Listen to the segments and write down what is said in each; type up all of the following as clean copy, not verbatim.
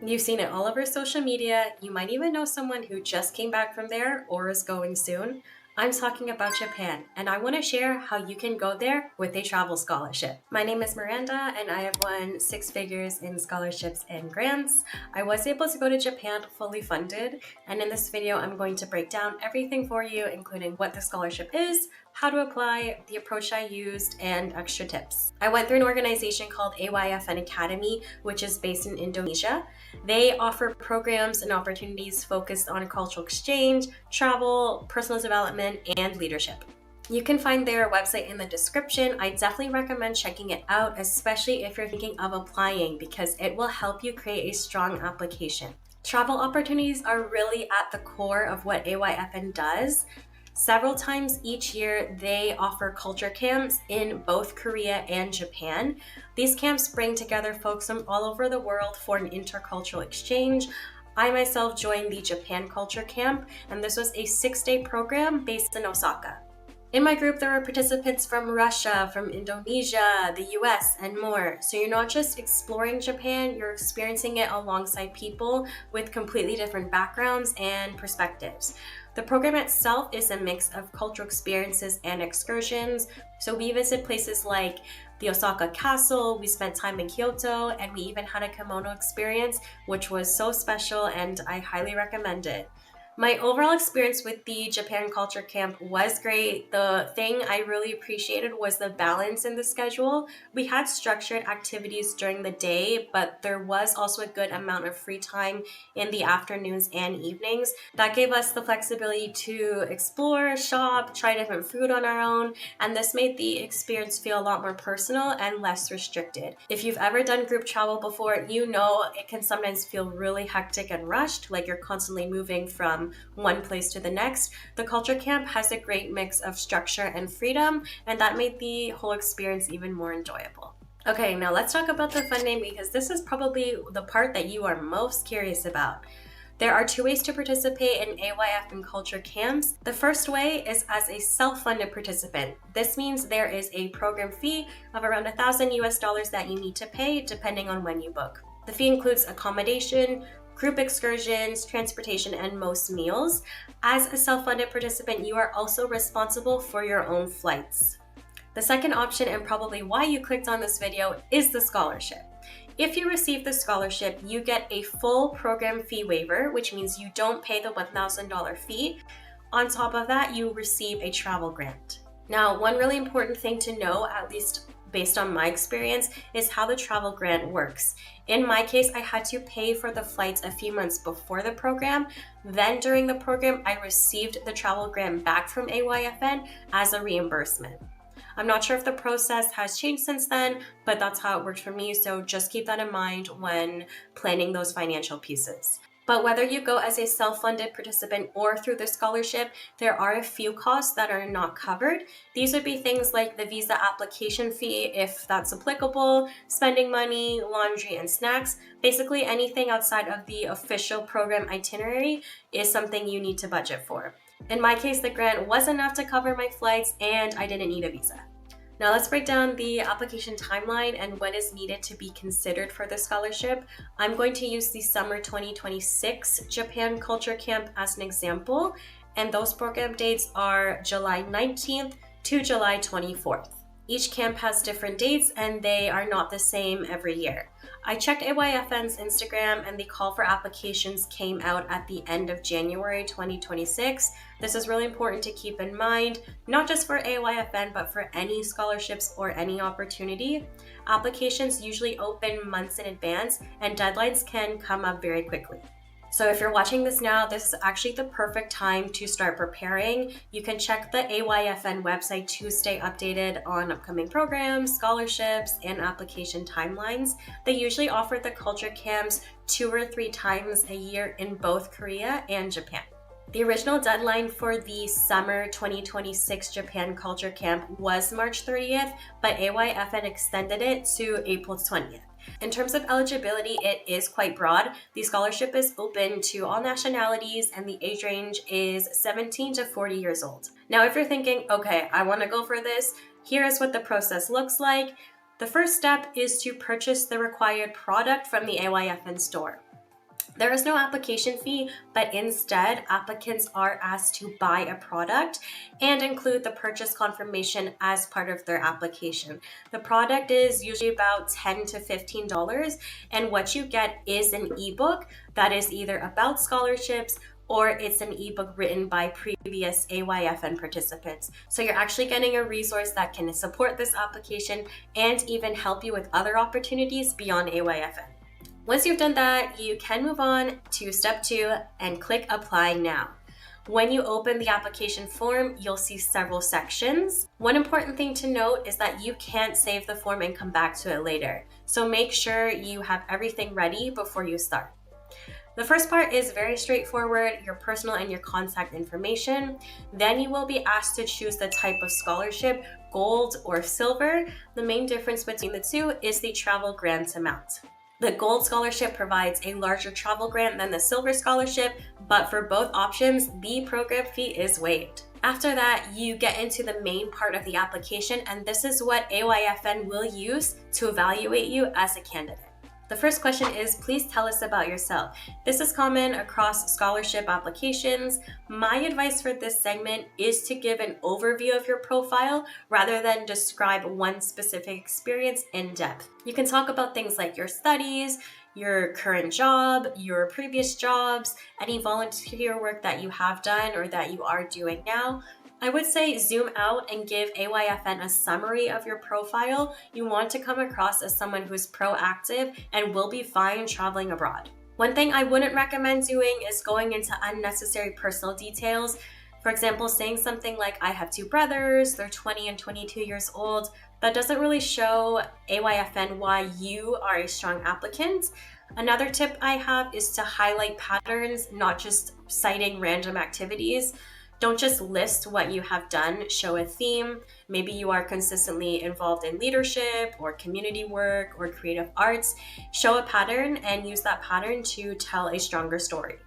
You've seen it all over social media. You might even know someone who just came back from there or is going soon. I'm talking about Japan, and I want to share how you can go there with a travel scholarship. My name is Miranda, and I have won 6 figures in scholarships and grants. I was able to go to Japan fully funded, and in this video, I'm going to break down everything for you, including what the scholarship is, how to apply, the approach I used, and extra tips. I went through an organization called AYFN Academy, which is based in Indonesia. They offer programs and opportunities focused on cultural exchange, travel, personal development, and leadership. You can find their website in the description. I definitely recommend checking it out, especially if you're thinking of applying, because it will help you create a strong application. Travel opportunities are really at the core of what AYFN does. Several times each year, they offer culture camps in both Korea and Japan. These camps bring together folks from all over the world for an intercultural exchange. I myself joined the Japan Culture Camp, and this was a 6-day program based in Osaka. In my group, there were participants from Russia, from Indonesia, the US, and more. So you're not just exploring Japan, you're experiencing it alongside people with completely different backgrounds and perspectives. The program itself is a mix of cultural experiences and excursions. So we visit places like the Osaka Castle, we spent time in Kyoto, and we even had a kimono experience, which was so special and I highly recommend it. My overall experience with the Japan Culture Camp was great. The thing I really appreciated was the balance in the schedule. We had structured activities during the day, but there was also a good amount of free time in the afternoons and evenings. That gave us the flexibility to explore, shop, try different food on our own, and this made the experience feel a lot more personal and less restricted. If you've ever done group travel before, you know it can sometimes feel really hectic and rushed, like you're constantly moving from one place to the next. The culture camp has a great mix of structure and freedom, and that made the whole experience even more enjoyable. Okay, now let's talk about the funding, because this is probably the part that you are most curious about. There are 2 ways to participate in AYFN culture camps. The first way is as a self-funded participant. This means there is a program fee of around $1,000 that you need to pay depending on when you book. The fee includes accommodation, group excursions, transportation, and most meals. As a self-funded participant, you are also responsible for your own flights. The second option, and probably why you clicked on this video, is the scholarship. If you receive the scholarship, you get a full program fee waiver, which means you don't pay the $1,000 fee. On top of that, you receive a travel grant. Now, one really important thing to know, at least based on my experience, is how the travel grant works. In my case, I had to pay for the flights a few months before the program. Then during the program, I received the travel grant back from AYFN as a reimbursement. I'm not sure if the process has changed since then, but that's how it worked for me. So just keep that in mind when planning those financial pieces. But whether you go as a self-funded participant or through the scholarship, there are a few costs that are not covered. These would be things like the visa application fee, if that's applicable, spending money, laundry, and snacks. Basically anything outside of the official program itinerary is something you need to budget for. In my case, the grant was enough to cover my flights and I didn't need a visa. Now let's break down the application timeline and what is needed to be considered for the scholarship. I'm going to use the summer 2026 Japan Culture Camp as an example, and those program dates are July 19th to July 24th. Each camp has different dates and they are not the same every year. I checked AYFN's Instagram and the call for applications came out at the end of January 2026. This is really important to keep in mind, not just for AYFN, but for any scholarships or any opportunity. Applications usually open months in advance and deadlines can come up very quickly. So if you're watching this now, this is actually the perfect time to start preparing. You can check the AYFN website to stay updated on upcoming programs, scholarships, and application timelines. They usually offer the culture camps 2 or 3 times a year in both Korea and Japan. The original deadline for the summer 2026 Japan Culture Camp was March 30th, but AYFN extended it to April 20th. In terms of eligibility, it is quite broad. The scholarship is open to all nationalities and the age range is 17 to 40 years old. Now, if you're thinking, okay, I want to go for this, here is what the process looks like. The first step is to purchase the required product from the AYFN store. There is no application fee, but instead, applicants are asked to buy a product and include the purchase confirmation as part of their application. The product is usually about $10 to $15, and what you get is an ebook that is either about scholarships or it's an ebook written by previous AYFN participants. So you're actually getting a resource that can support this application and even help you with other opportunities beyond AYFN. Once you've done that, you can move on to step 2 and click Apply Now. When you open the application form, you'll see several sections. One important thing to note is that you can't save the form and come back to it later. So make sure you have everything ready before you start. The first part is very straightforward, your personal and your contact information. Then you will be asked to choose the type of scholarship, gold or silver. The main difference between the two is the travel grant amount. The gold scholarship provides a larger travel grant than the silver scholarship, but for both options, the program fee is waived. After that, you get into the main part of the application, and this is what AYFN will use to evaluate you as a candidate. The first question is, please tell us about yourself. This is common across scholarship applications. My advice for this segment is to give an overview of your profile rather than describe one specific experience in depth. You can talk about things like your studies, your current job, your previous jobs, any volunteer work that you have done or that you are doing now. I would say zoom out and give AYFN a summary of your profile. You want to come across as someone who's proactive and will be fine traveling abroad. One thing I wouldn't recommend doing is going into unnecessary personal details. For example, saying something like, I have 2 brothers, they're 20 and 22 years old. That doesn't really show AYFN why you are a strong applicant. Another tip I have is to highlight patterns, not just citing random activities. Don't just list what you have done, show a theme. Maybe you are consistently involved in leadership or community work or creative arts. Show a pattern and use that pattern to tell a stronger story.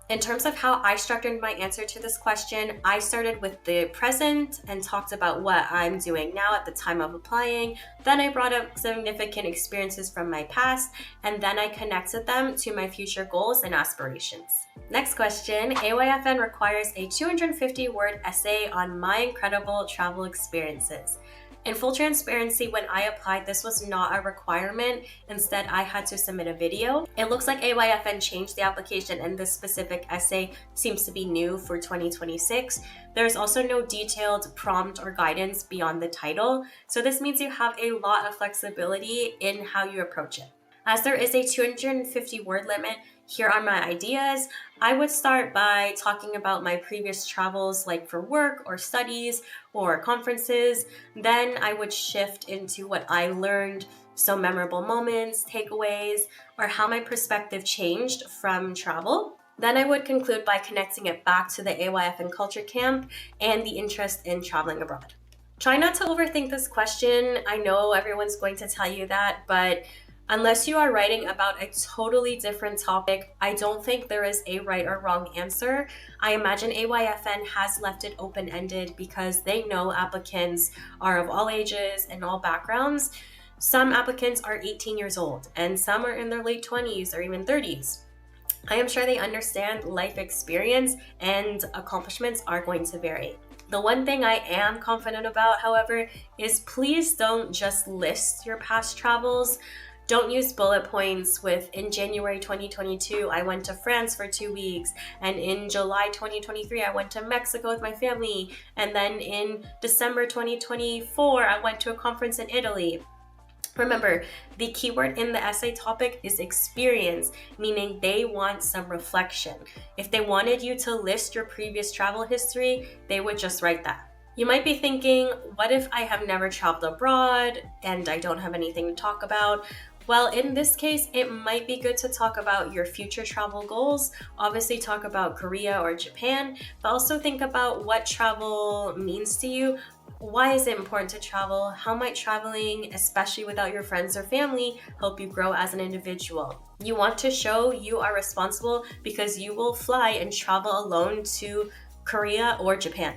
In terms of how I structured my answer to this question, I started with the present and talked about what I'm doing now at the time of applying. Then I brought up significant experiences from my past, and then I connected them to my future goals and aspirations. Next question, AYFN requires a 250-word essay on my incredible travel experiences. In full transparency, when I applied, this was not a requirement. Instead, I had to submit a video. It looks like AYFN changed the application and this specific essay seems to be new for 2026. There's also no detailed prompt or guidance beyond the title. So this means you have a lot of flexibility in how you approach it. As there is a 250-word limit, here are my ideas. I would start by talking about my previous travels, like for work or studies or conferences. Then I would shift into what I learned, so memorable moments, takeaways, or how my perspective changed from travel. Then I would conclude by connecting it back to the AYFN Culture Camp and the interest in traveling abroad. Try not to overthink this question. I know everyone's going to tell you that, but unless you are writing about a totally different topic, I don't think there is a right or wrong answer. I imagine AYFN has left it open-ended because they know applicants are of all ages and all backgrounds. Some applicants are 18 years old and some are in their late 20s or even 30s. I am sure they understand life experience and accomplishments are going to vary. The one thing I am confident about, however, is please don't just list your past travels. Don't use bullet points with, in January 2022, I went to France for 2 weeks, and in July 2023, I went to Mexico with my family, and then in December 2024, I went to a conference in Italy. Remember, the keyword in the essay topic is experience, meaning they want some reflection. If they wanted you to list your previous travel history, they would just write that. You might be thinking, what if I have never traveled abroad and I don't have anything to talk about? Well, in this case, it might be good to talk about your future travel goals. Obviously, talk about Korea or Japan, but also think about what travel means to you. Why is it important to travel? How might traveling, especially without your friends or family, help you grow as an individual? You want to show you are responsible because you will fly and travel alone to Korea or Japan.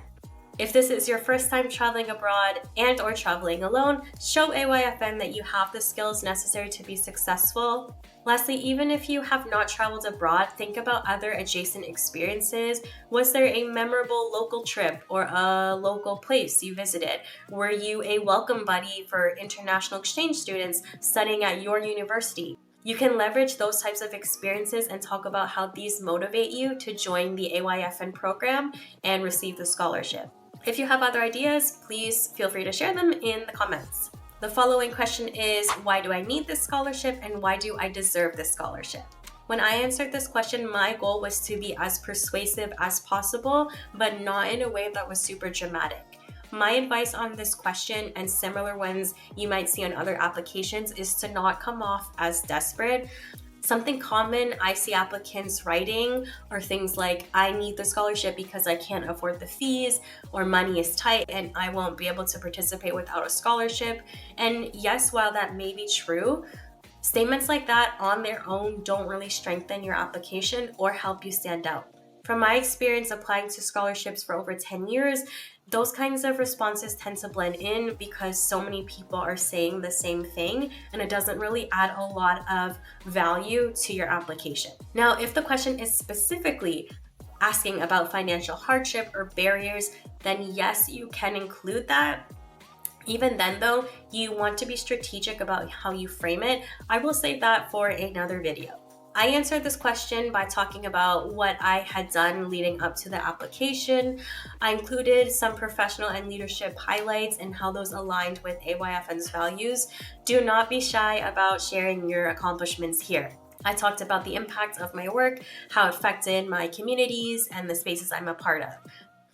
If this is your first time traveling abroad and or traveling alone, show AYFN that you have the skills necessary to be successful. Lastly, even if you have not traveled abroad, think about other adjacent experiences. Was there a memorable local trip or a local place you visited? Were you a welcome buddy for international exchange students studying at your university? You can leverage those types of experiences and talk about how these motivate you to join the AYFN program and receive the scholarship. If you have other ideas, please feel free to share them in the comments. The following question is, why do I need this scholarship and why do I deserve this scholarship? When I answered this question, my goal was to be as persuasive as possible, but not in a way that was super dramatic. My advice on this question and similar ones you might see on other applications is to not come off as desperate. Something common I see applicants writing are things like, I need the scholarship because I can't afford the fees, or money is tight and I won't be able to participate without a scholarship. And yes, while that may be true, statements like that on their own don't really strengthen your application or help you stand out. From my experience applying to scholarships for over 10 years, those kinds of responses tend to blend in because so many people are saying the same thing and it doesn't really add a lot of value to your application. Now, if the question is specifically asking about financial hardship or barriers, then yes, you can include that. Even then though, you want to be strategic about how you frame it. I will save that for another video. I answered this question by talking about what I had done leading up to the application. I included some professional and leadership highlights and how those aligned with AYFN's values. Do not be shy about sharing your accomplishments here. I talked about the impact of my work, how it affected my communities and the spaces I'm a part of.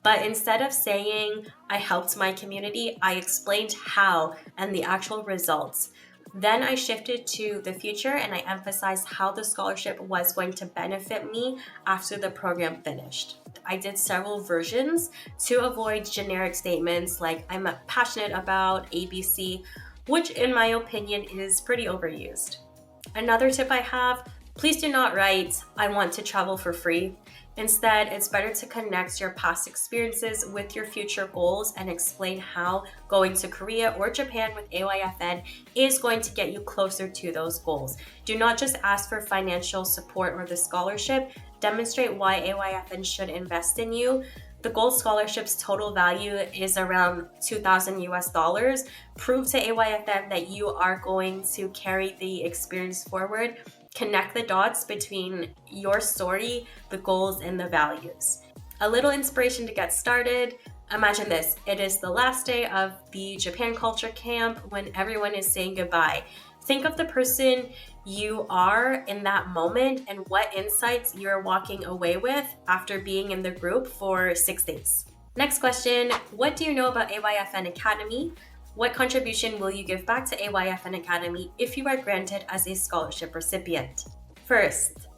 But instead of saying I helped my community, I explained how and the actual results. Then I shifted to the future and I emphasized how the scholarship was going to benefit me after the program finished. I did several versions to avoid generic statements like I'm passionate about ABC, which in my opinion is pretty overused. Another tip I have, please do not write, I want to travel for free. Instead, it's better to connect your past experiences with your future goals and explain how going to Korea or Japan with AYFN is going to get you closer to those goals. Do not just ask for financial support or the scholarship. Demonstrate why AYFN should invest in you. The Gold Scholarship's total value is around $2,000 US. Prove to AYFN that you are going to carry the experience forward. Connect the dots between your story, the goals, and the values. A little inspiration to get started. Imagine this, it is the last day of the Japan Culture Camp when everyone is saying goodbye. Think of the person you are in that moment and what insights you're walking away with after being in the group for 6 days. Next question, what do you know about AYFN Academy? What contribution will you give back to AYFN Academy if you are granted as a scholarship recipient? First,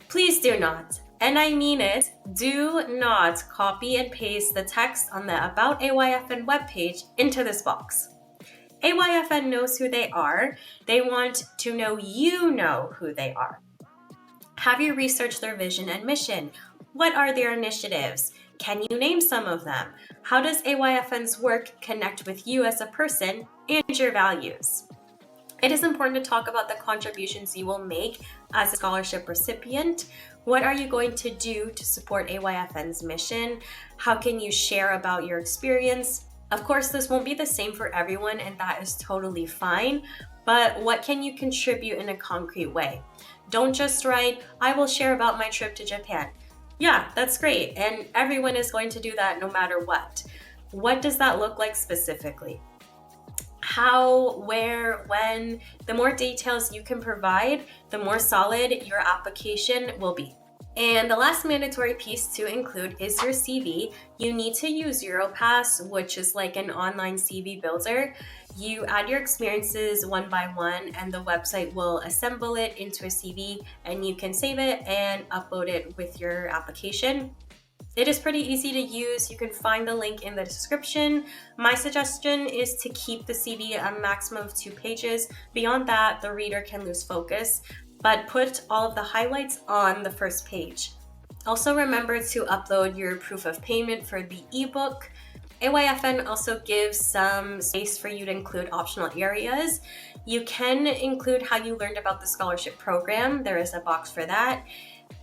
please do not, and I mean it, do not copy and paste the text on the About AYFN webpage into this box. AYFN knows who they are. They want to know you know who they are. Have you researched their vision and mission? What are their initiatives? Can you name some of them? How does AYFN's work connect with you as a person and your values? It is important to talk about the contributions you will make as a scholarship recipient. What are you going to do to support AYFN's mission? How can you share about your experience? Of course, this won't be the same for everyone, and that is totally fine, but what can you contribute in a concrete way? Don't just write, I will share about my trip to Japan. Yeah, that's great, and everyone is going to do that no matter what. What does that look like specifically? How, where, when? The more details you can provide, the more solid your application will be. And the last mandatory piece to include is your CV. You need to use Europass, which is like an online CV builder. You add your experiences one by one and the website will assemble it into a CV and you can save it and upload it with your application. It is pretty easy to use. You can find the link in the description. My suggestion is to keep the CV a maximum of 2 pages. Beyond that, the reader can lose focus, but put all of the highlights on the first page. Also remember to upload your proof of payment for the ebook. AYFN also gives some space for you to include optional areas. You can include how you learned about the scholarship program. There is a box for that.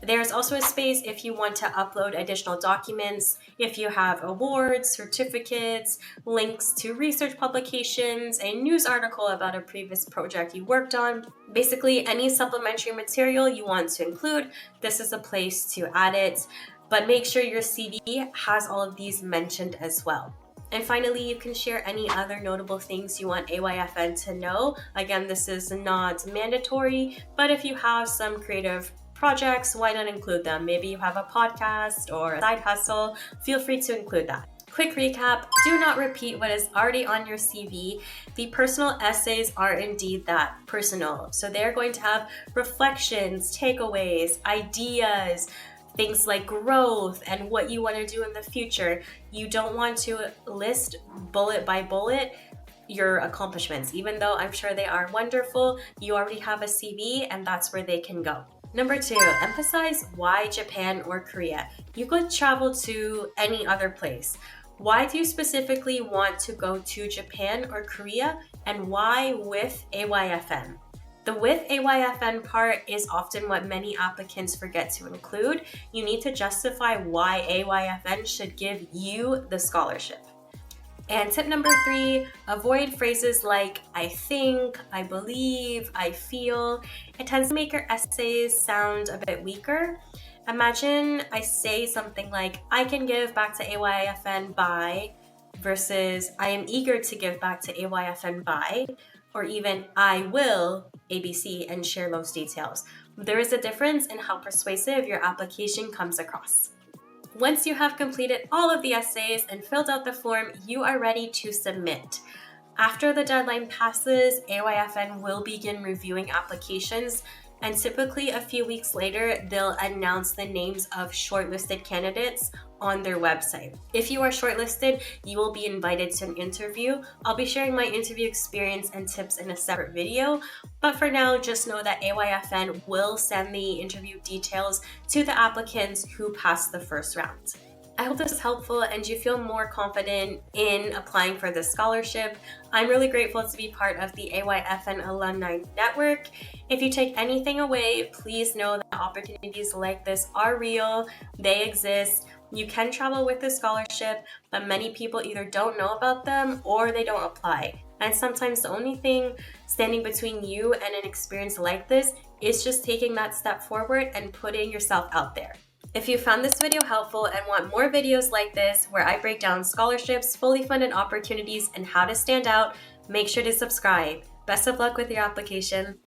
There's also a space if you want to upload additional documents, if you have awards, certificates, links to research publications, a news article about a previous project you worked on. Basically, any supplementary material you want to include, this is a place to add it. But make sure your CV has all of these mentioned as well. And finally, you can share any other notable things you want AYFN to know. Again, this is not mandatory, but if you have some creative projects, why not include them? Maybe you have a podcast or a side hustle, feel free to include that. Quick recap, do not repeat what is already on your CV. The personal essays are indeed that, personal. So they're going to have reflections, takeaways, ideas, things like growth and what you want to do in the future. You don't want to list bullet by bullet your accomplishments. Even though I'm sure they are wonderful, you already have a CV and that's where they can go. Number 2, emphasize why Japan or Korea. You could travel to any other place. Why do you specifically want to go to Japan or Korea, and why with AYFN? The with AYFN part is often what many applicants forget to include. You need to justify why AYFN should give you the scholarship. And tip number 3, avoid phrases like I think, I believe, I feel. It tends to make your essays sound a bit weaker. Imagine I say something like I can give back to AYFN by, versus I am eager to give back to AYFN by, or even I will ABC and share those details. There is a difference in how persuasive your application comes across. Once you have completed all of the essays and filled out the form, you are ready to submit. After the deadline passes, AYFN will begin reviewing applications, and typically a few weeks later, they'll announce the names of shortlisted candidates on their website. If you are shortlisted, you will be invited to an interview. I'll be sharing my interview experience and tips in a separate video, but for now, just know that AYFN will send the interview details to the applicants who passed the first round. I hope this is helpful and you feel more confident in applying for this scholarship. I'm really grateful to be part of the AYFN Alumni Network. If you take anything away, please know that opportunities like this are real, they exist. You can travel with this scholarship, but many people either don't know about them or they don't apply. And sometimes the only thing standing between you and an experience like this is just taking that step forward and putting yourself out there. If you found this video helpful and want more videos like this where I break down scholarships, fully funded opportunities, and how to stand out, make sure to subscribe. Best of luck with your application.